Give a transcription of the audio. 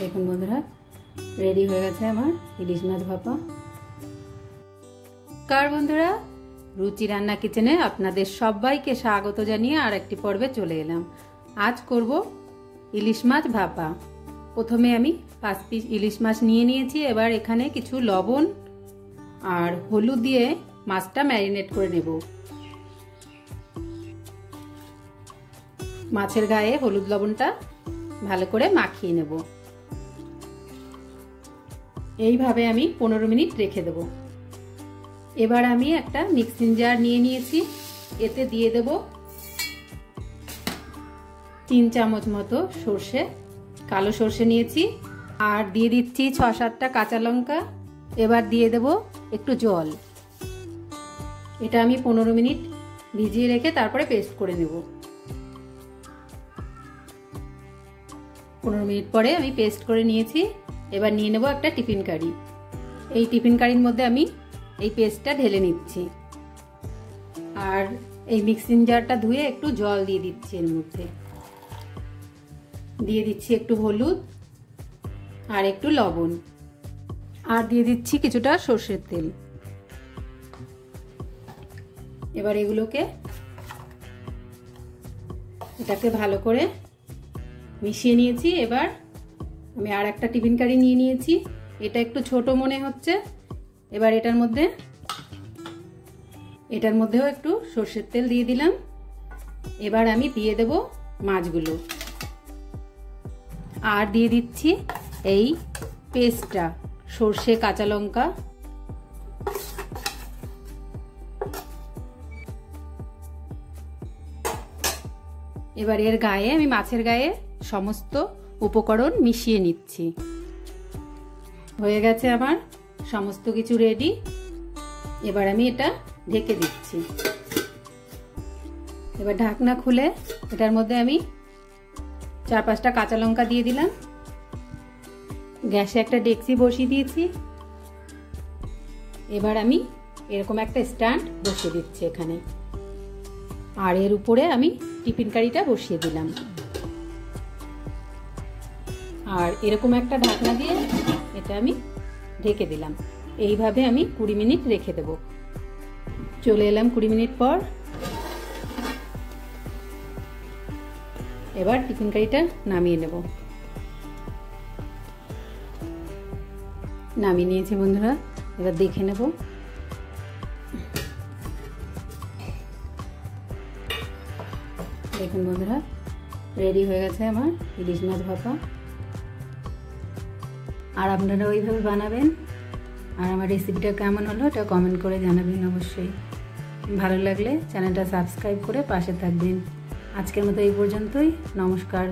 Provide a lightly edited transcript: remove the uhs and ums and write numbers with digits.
দেখুন বন্ধুরা, রেডি হয়ে গেছে আমার ইলিশ মাছ ভাপা। কার বন্ধুরা, রুচি রান্না কিচেনে আপনাদের সবাইকে স্বাগত জানিয়ে আর একটি পর্বে চলে এলাম। আজ করব ইলিশ মাছ ভাপা। প্রথমে আমি 5 পিস ইলিশ মাছ নিয়ে নিয়েছি। এবার এখানে কিছু লবণ আর হলুদ দিয়ে মাছটা ম্যারিনেট করে নেব। মাছের গায়ে হলুদ লবণটা ভালো করে মাখিয়ে নেব। এইভাবে আমি 15 মিনিট রেখে দেব। এবার আমি একটা মিক্সিং জার নিয়ে নিয়েছি। এতে দিয়ে দেব 3 চামচ মতো সর্ষে, কালো সর্ষে নিয়েছি, আর দিয়ে দিচ্ছি 6-7টা কাঁচা লঙ্কা। এবার দিয়ে দেব একটু জল। এটা আমি 15 মিনিট ভিজিয়ে রেখে তারপরে পেস্ট করে নেব। 15 মিনিট পরে আমি পেস্ট করে নিয়েছি। এবার নিয়ে নেব একটা টিফিন কারি। এই টিফিন কারির মধ্যে আমি এই পেস্টটা ঢেলে নিচ্ছি, আর এই মিক্সিং জারটা ধুয়ে একটু জল দিয়ে দিচ্ছি। এর মধ্যে দিয়ে দিচ্ছি একটু হলুদ আর একটু লবণ, আর দিয়ে দিচ্ছি কিছুটা সর্ষের তেল। এবার এটাকে ভালো করে মিশিয়ে নিয়েছি। এবার আমি আর একটা টিফিন কারি নিয়ে নিয়েছি। এটা একটু ছোট মনে হচ্ছে। এবার এটার মধ্যেও একটু সর্ষের তেল দিয়ে দিলাম। এবার আমি দিয়ে দেব মাছগুলো, আর দিয়ে দিচ্ছি এই পেস্টটা, সর্ষে, কাঁচা লঙ্কা। এবার এর গায়ে আমি মাছের গায়ে সমস্ত উপকরণ মিশিয়ে নিচ্ছি। হয়ে গেছে আমার সমস্ত কিছু রেডি। এবার আমি এটা ঢেকে দিচ্ছি। এবার ঢাকনা খুলে এটার মধ্যে আমি 4-5টা কাঁচা লঙ্কা দিয়ে দিলাম। গ্যাসে একটা ডেকচি বসিয়ে দিয়েছি। এবার আমি এরকম একটা স্ট্যান্ড বসিয়ে দিচ্ছি এখানে, আর এর উপরে আমি টিফিন কারিটা বসিয়ে দিলাম, আর এরকম একটা ঢাকনা দিয়ে এটা আমি ঢেকে দিলাম। এইভাবে আমি 20 মিনিট রেখে দেব। চলে এলাম 20 মিনিট পর। এবার টিফিন কারিটা নামিয়ে নেব। নামিয়ে নিয়েছি বন্ধুরা। এবার দেখে নেব। দেখুন বন্ধুরা, রেডি হয়ে গেছে আমার ইলিশ মাছ ভাপা। আর আপনারা ওইভাবে বানাবেন। আর আমার রেসিপিটা কেমন হলো এটা কমেন্ট করে জানাবেন অবশ্যই। ভালো লাগলে চ্যানেলটা সাবস্ক্রাইব করে পাশে থাকবেন। আজকের মতো এই পর্যন্তই। নমস্কার।